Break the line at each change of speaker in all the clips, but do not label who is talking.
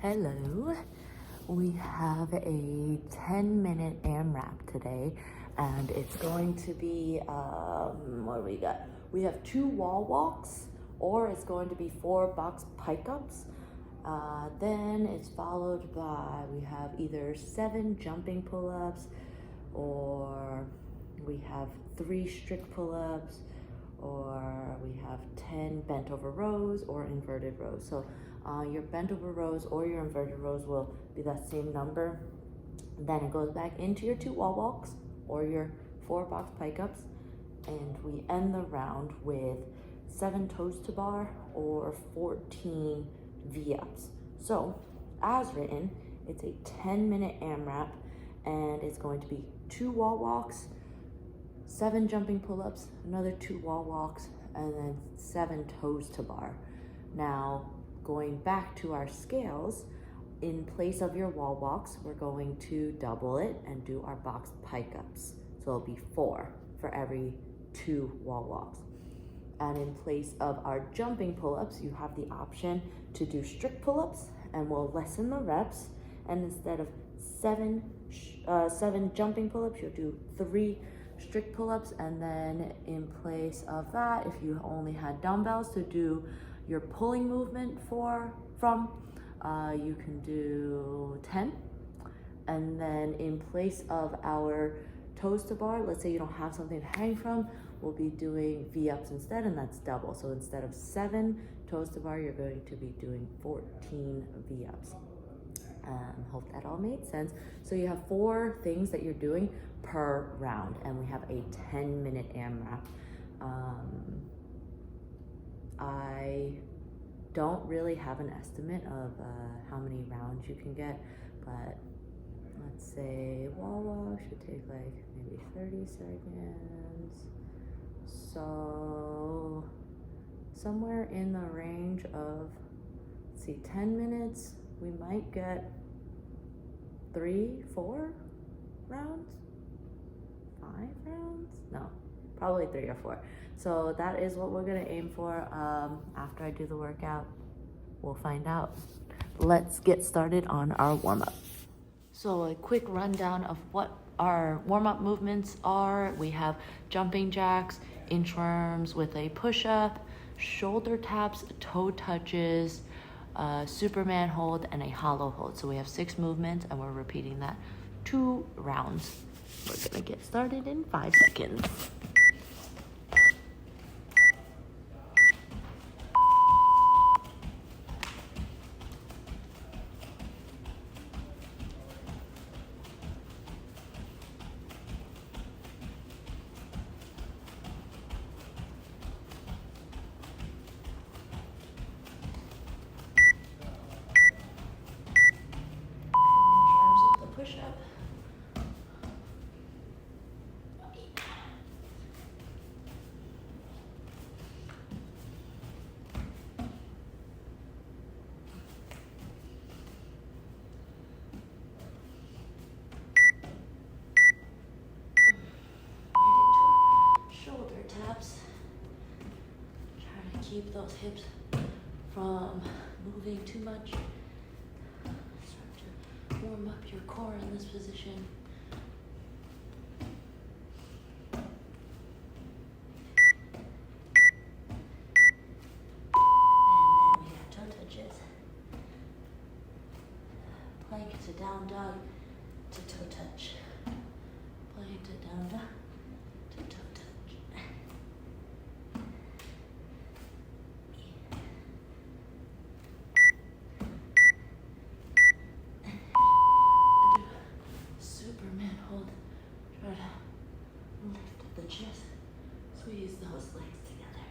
Hello. We have a 10-minute AMRAP today, and it's going to be, what do we got? We have 2 wall walks, or it's going to be 4 box pike-ups. Then it's followed by, we have either 7 jumping pull-ups, or we have 3 strict pull-ups, or we have 10 bent over rows or inverted rows. So your bent over rows or your inverted rows will be that same number. Then it goes back into your 2 wall walks or your 4 box pike-ups, and we end the round with 7 toes to bar or 14 V-ups. So as written, it's a 10-minute AMRAP, and it's going to be 2 wall walks, 7 jumping pull-ups, another 2 wall walks, and then 7 toes to bar. Now, going back to our scales, in place of your wall walks, we're going to double it and do our box pike-ups. So it'll be 4 for every 2 wall walks. And in place of our jumping pull-ups, you have the option to do strict pull-ups, and we'll lessen the reps. And instead of 7 jumping pull-ups, you'll do 3 strict pull-ups. And then in place of that, if you only had dumbbells to do your pulling movement from, you can do 10. And then in place of our toes to bar, let's say you don't have something to hang from, we'll be doing V-ups instead, and that's double. So instead of 7 toes to bar, you're going to be doing 14 V-ups. Hope that all made sense. So you have 4 things that you're doing per round, and we have a 10-minute AMRAP. I don't really have an estimate of how many rounds you can get, but let's say wall walk should take like maybe 30 seconds. So somewhere in the range of, let's see, 10 minutes, we might get 3, 4 rounds, 5 rounds? No, probably 3 or 4. So that is what we're gonna aim for. After I do the workout, we'll find out. Let's get started on our warm-up. So a quick rundown of what our warm-up movements are. We have jumping jacks, inchworms with a push-up, shoulder taps, toe touches, Superman hold, and a hollow hold. So we have 6 movements, and we're repeating that 2 rounds. We're gonna get started in 5 seconds. Push-up. Shoulder taps. Try to keep those hips from moving too much. Warm up your core in this position. And then we have toe touches. Plank to down dog to toe touch. Plank to down dog to toe touch. Superman hold. Try to lift the chest. Squeeze those legs together.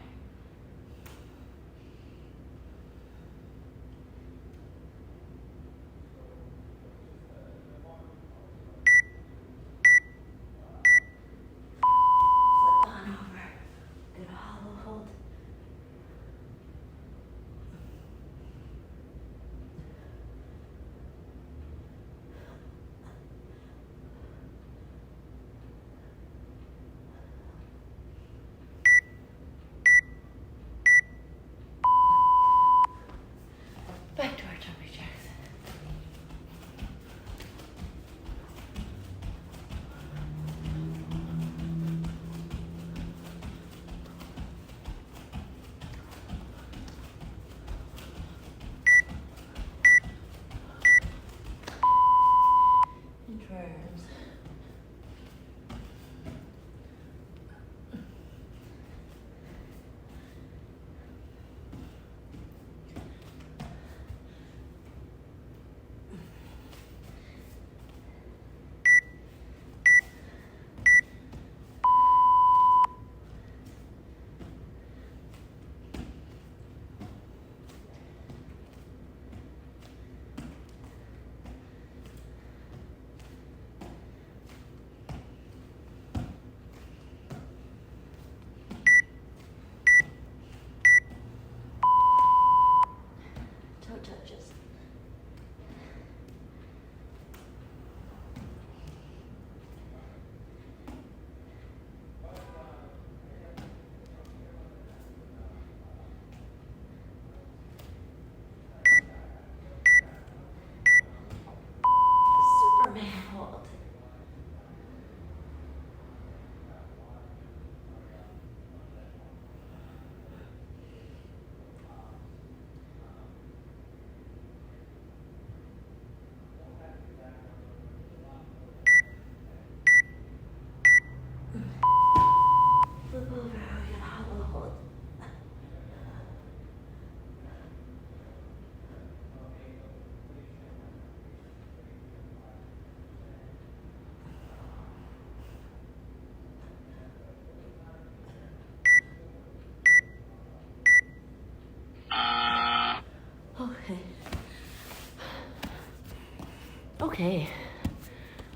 Okay,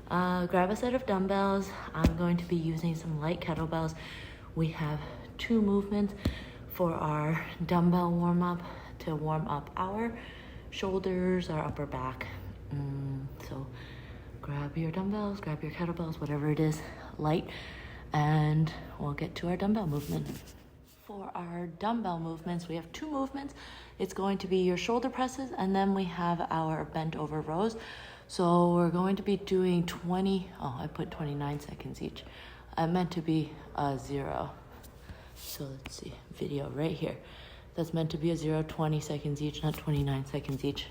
grab a set of dumbbells. I'm going to be using some light kettlebells. We have 2 movements for our dumbbell warm up to warm up our shoulders, our upper back. So grab your dumbbells, grab your kettlebells, whatever it is, light, and we'll get to our dumbbell movement. For our dumbbell movements, we have 2 movements. It's going to be your shoulder presses, and then we have our bent over rows. So we're going to be doing 20, I put 29 seconds each. I meant to be 0. So let's see, video right here. That's meant to be a 0, 20 seconds each, not 29 seconds each.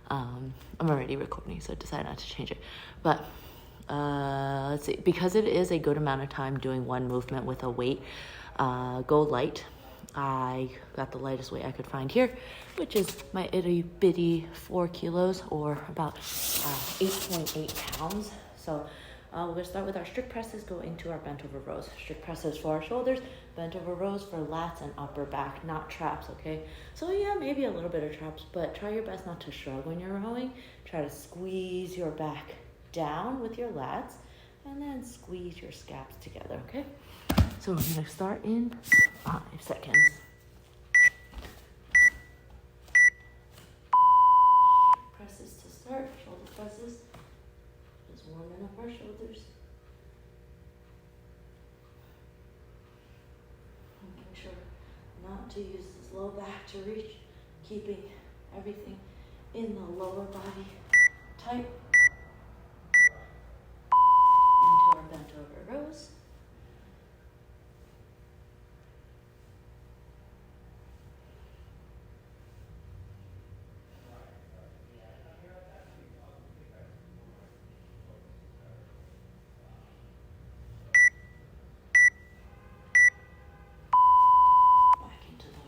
I'm already recording, so I decided not to change it. But let's see, because it is a good amount of time doing one movement with a weight, go light. I got the lightest weight I could find here, which is my itty bitty 4 kilos, or about 8.8 pounds. So we're gonna start with our strict presses, go into our bent over rows. Strict presses for our shoulders, bent over rows for lats and upper back, not traps, okay? So yeah, maybe a little bit of traps, but try your best not to shrug when you're rowing. Try to squeeze your back down with your lats, and then squeeze your scaps together, okay? So we're gonna start in 5 seconds. Presses to start, shoulder presses. Just warming up our shoulders. Making sure not to use this low back to reach, keeping everything in the lower body tight. Into our bent over rows.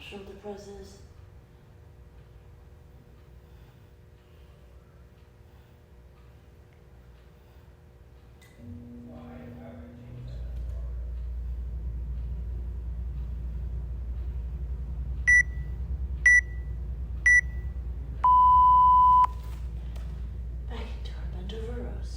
Shoulder presses. Back into our bent over rows.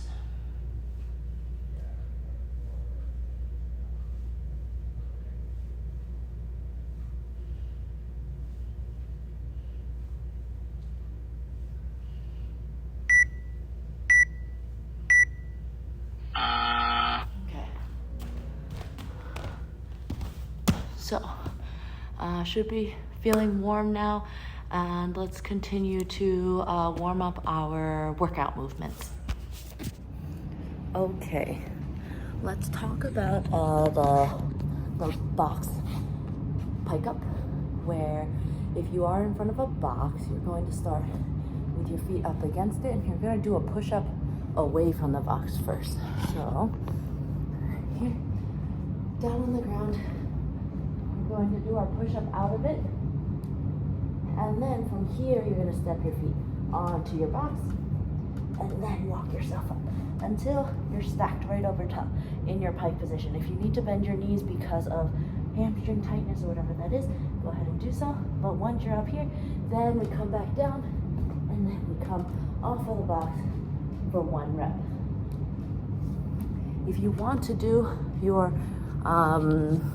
So, should be feeling warm now, and let's continue to warm up our workout movements. Okay, let's talk about the box pike-up, where if you are in front of a box, you're going to start with your feet up against it, and you're going to do a push-up away from the box first. So, here, down on the ground, we're going to do our push-up out of it, and then from here, you're going to step your feet onto your box, and then walk yourself up until you're stacked right over top in your pike position. If you need to bend your knees because of hamstring tightness or whatever that is, go ahead and do so. But once you're up here, then we come back down, and then we come off of the box for 1 rep. If you want to do your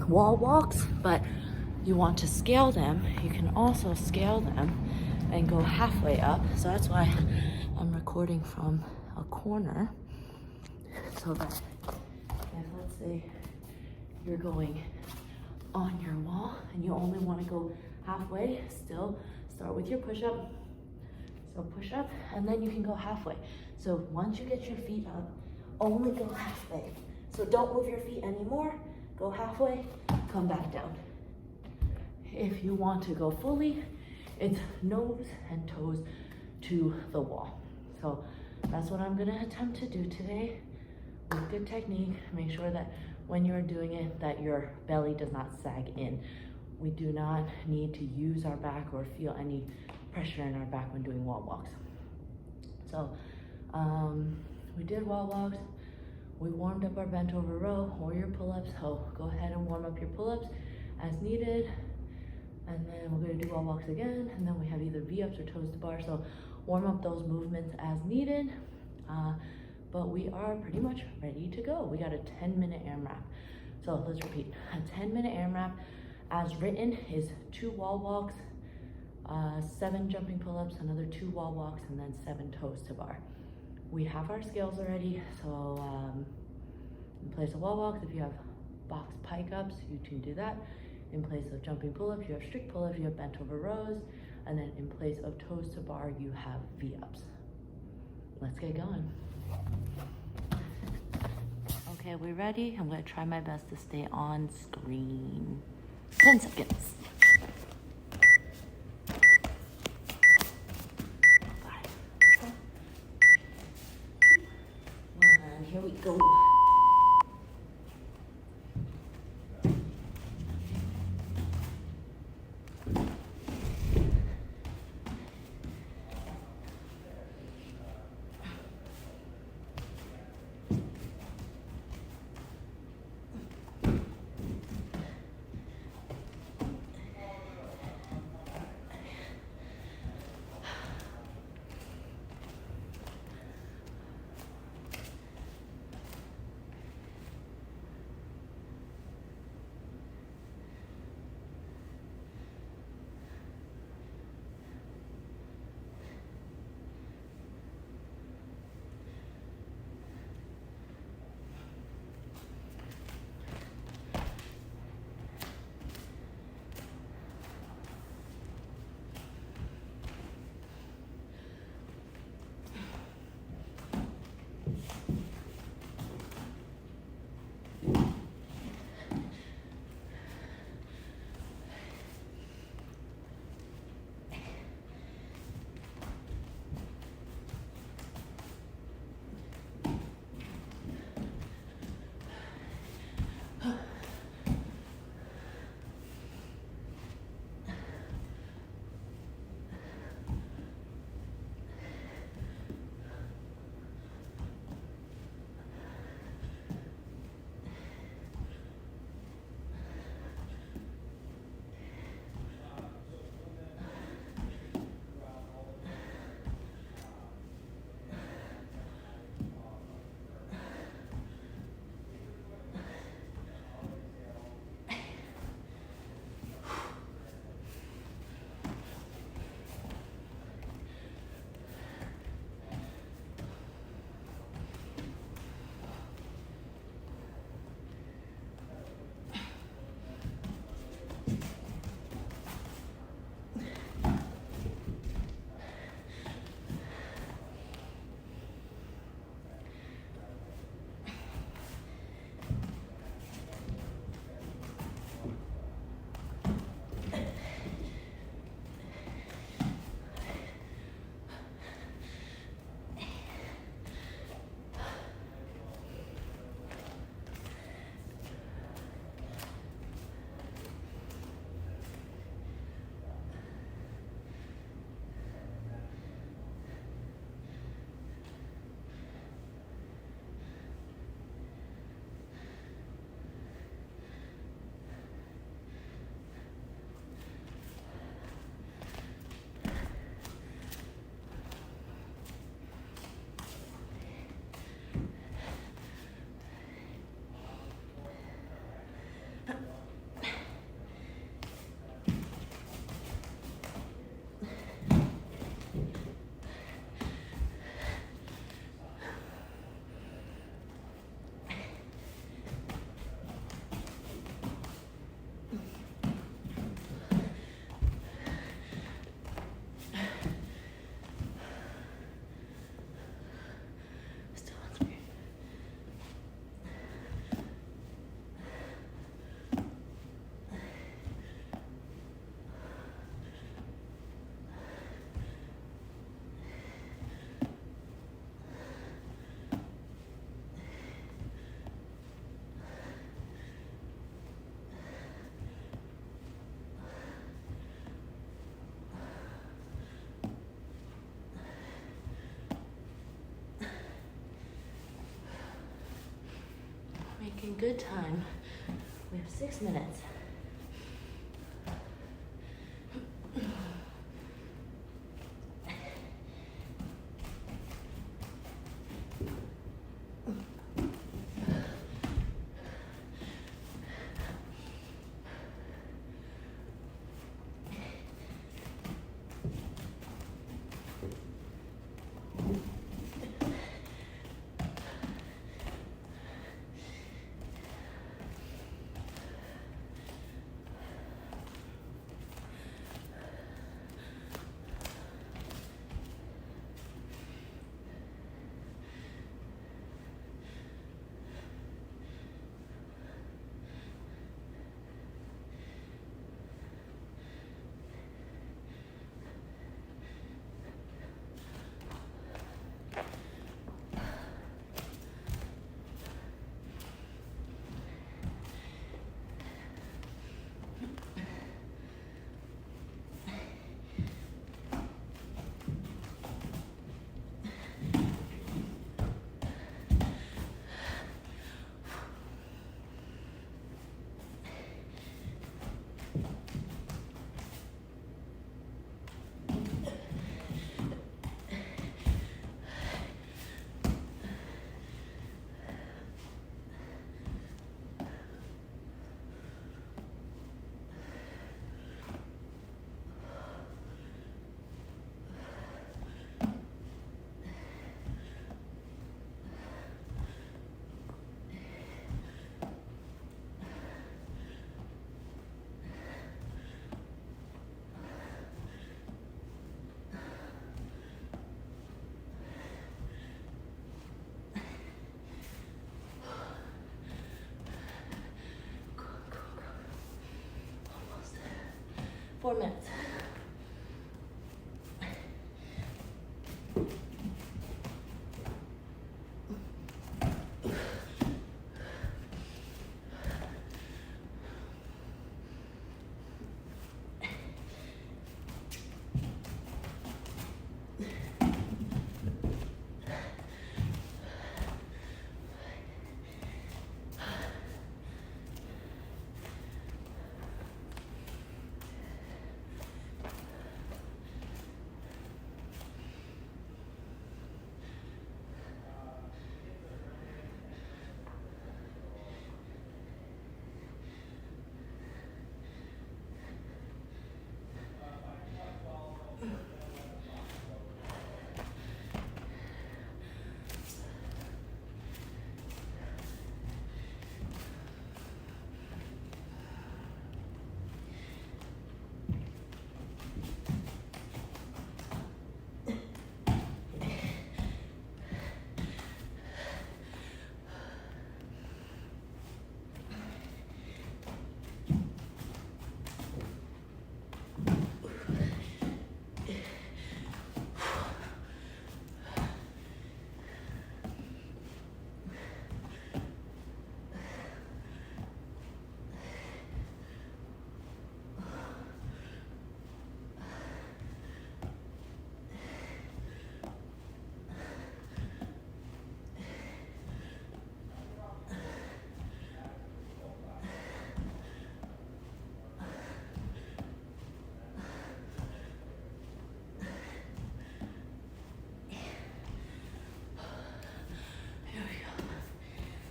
wall walks, but you want to scale them, you can also scale them and go halfway up. So that's why I'm recording from a corner, so that if, let's say, you're going on your wall and you only want to go halfway, still start with your push-up. So push up, and then you can go halfway. So once you get your feet up, only go halfway. So don't move your feet anymore. Go halfway, come back down. If you want to go fully, it's nose and toes to the wall. So that's what I'm gonna attempt to do today with good technique. Make sure that when you're doing it, that your belly does not sag in. We do not need to use our back or feel any pressure in our back when doing wall walks. So we did wall walks. We warmed up our bent over row or your pull-ups. So go ahead and warm up your pull-ups as needed. And then we're gonna do wall walks again. And then we have either V-ups or toes to bar. So warm up those movements as needed. But we are pretty much ready to go. We got a 10-minute AMRAP. So let's repeat. A 10-minute AMRAP as written is 2 wall walks, 7 jumping pull-ups, another 2 wall walks, and then 7 toes to bar. We have our scales already, so in place of wall walks, if you have box pike-ups, you can do that. In place of jumping pull-ups, you have strict pull-ups, you have bent over rows, and then in place of toes to bar, you have V-ups. Let's get going. Okay, we're ready. I'm gonna try my best to stay on screen. 10 seconds. 5, 4, 1, here we go. Making good time. We have 6 minutes. 4 minutes.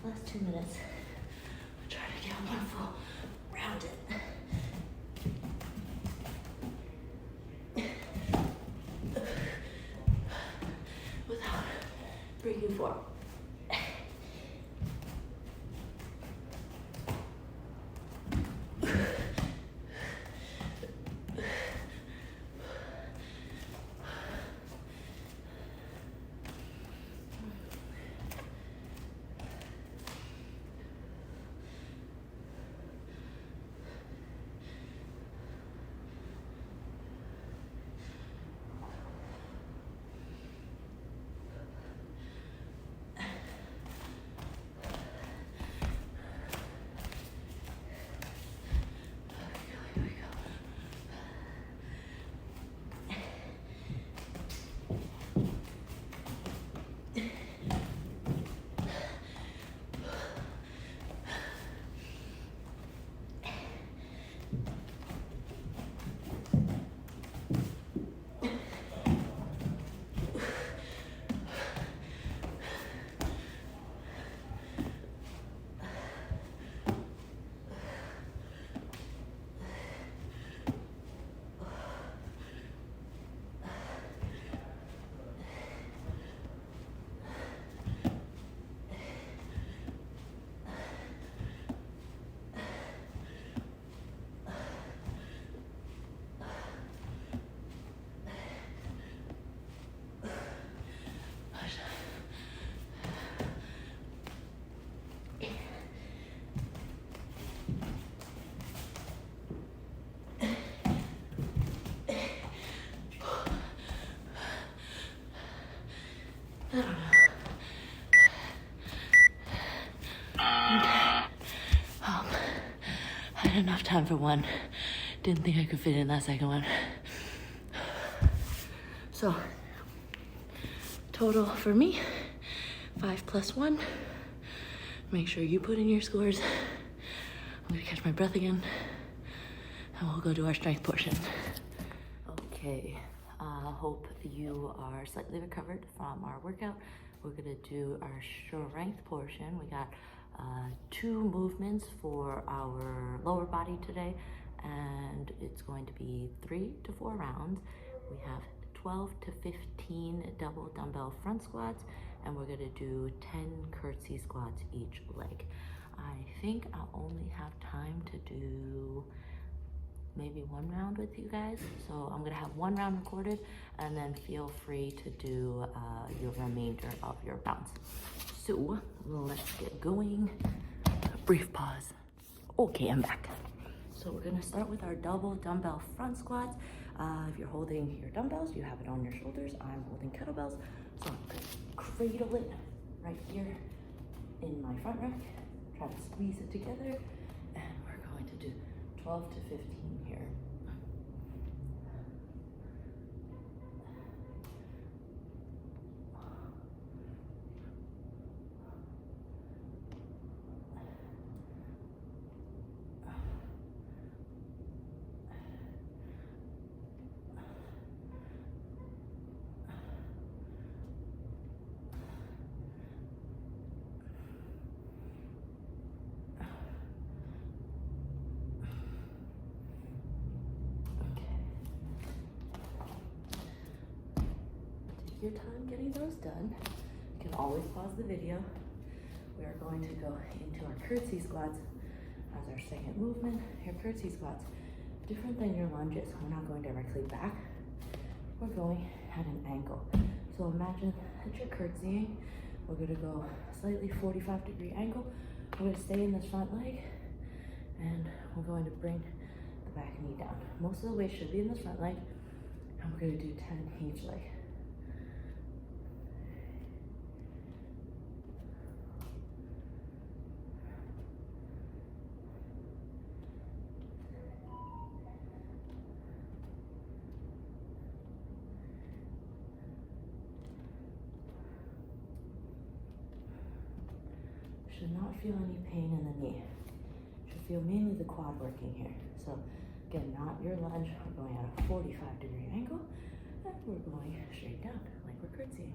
Last 2 minutes. I'm trying to get one full round it. Without breaking form. I don't know. I had enough time for one. Didn't think I could fit in that second one. So, total for me, 5 plus 1. Make sure you put in your scores. I'm gonna catch my breath again, and we'll go do our strength portion. Okay, hope you are slightly recovered from our workout. We're gonna do our strength portion. We got 2 movements for our lower body today, and it's going to be 3 to 4 rounds. We have 12 to 15 double dumbbell front squats, and we're gonna do 10 curtsy squats each leg. I think I'll only have time to do maybe 1 round with you guys. So I'm gonna have 1 round recorded, and then feel free to do your remainder of your rounds. So let's get going. Brief pause. Okay, I'm back. So we're gonna start with our double dumbbell front squats. If you're holding your dumbbells, you have it on your shoulders. I'm holding kettlebells, so I'm gonna cradle it right here in my front rack. Try to squeeze it together, and we're going to do 12 to 15 here. Your time getting those done. You can always pause the video. We are going to go into our curtsy squats as our second movement. Your curtsy squats, different than your lunges. We're not going directly back. We're going at an angle. So imagine that you're curtsying. We're gonna go slightly 45-degree angle. We're gonna stay in this front leg, and we're going to bring the back knee down. Most of the weight should be in this front leg, and we're gonna do 10 each leg. Should not feel any pain in the knee. Should feel mainly the quad working here. So again, not your lunge. We're going at a 45-degree angle, and we're going straight down like we're curtsying.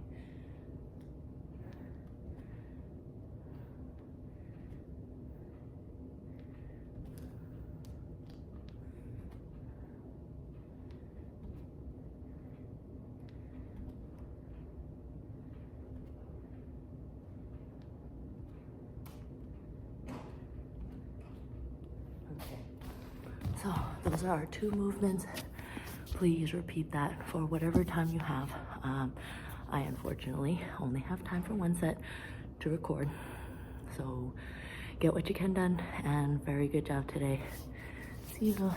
So those are our 2 movements. Please repeat that for whatever time you have. I unfortunately only have time for 1 set to record. So get what you can done, and very good job today. See you.